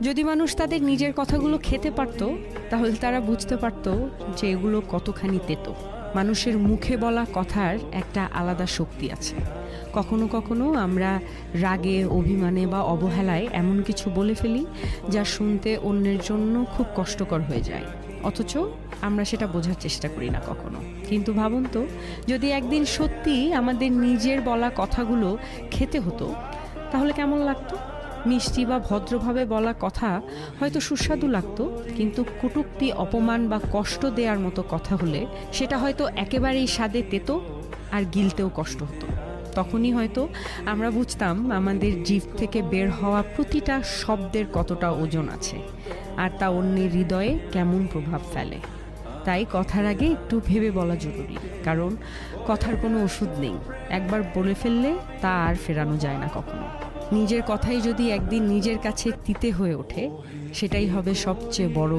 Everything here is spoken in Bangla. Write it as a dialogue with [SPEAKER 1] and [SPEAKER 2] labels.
[SPEAKER 1] যদি মানুষ তাদের নিজের কথাগুলো খেতে পারত, তাহলে তারা বুঝতে পারত যে এগুলো কতখানি তেতো। মানুষের মুখে বলা কথার একটা আলাদা শক্তি আছে। কখনো কখনো আমরা রাগে, অভিমানে বা অবহেলায় এমন কিছু বলে ফেলি যা শুনতে অন্যের জন্য খুব কষ্টকর হয়ে যায়, অথচ আমরা সেটা বোঝার চেষ্টা করি না কখনো। কিন্তু ভাবুন তো, যদি একদিন সত্যি আমাদের নিজের বলা কথাগুলো খেতে হতো, তাহলে কেমন লাগতো? মিষ্টি বা ভদ্রভাবে বলা কথা হয়তো সুস্বাদু লাগতো, কিন্তু কটূক্তি, অপমান বা কষ্ট দেওয়ার মতো কথা হলে সেটা হয়তো একেবারেই স্বাদে তেতো আর গিলতেও কষ্ট হতো। তখনই হয়তো আমরা বুঝতাম আমাদের জিভ থেকে বের হওয়া প্রতিটা শব্দের কতটা ওজন আছে, আর তা অন্যের হৃদয়ে কেমন প্রভাব ফেলে। তাই কথার আগে একটু ভেবে বলা জরুরি, কারণ কথার কোনো ওষুধ নেই। একবার বলে ফেললে তা আর ফেরানো যায় না কখনো। নিজের কথাই যদি একদিন নিজের কাছে তিতে হয়ে ওঠে, সেটাই হবে সবচেয়ে বড়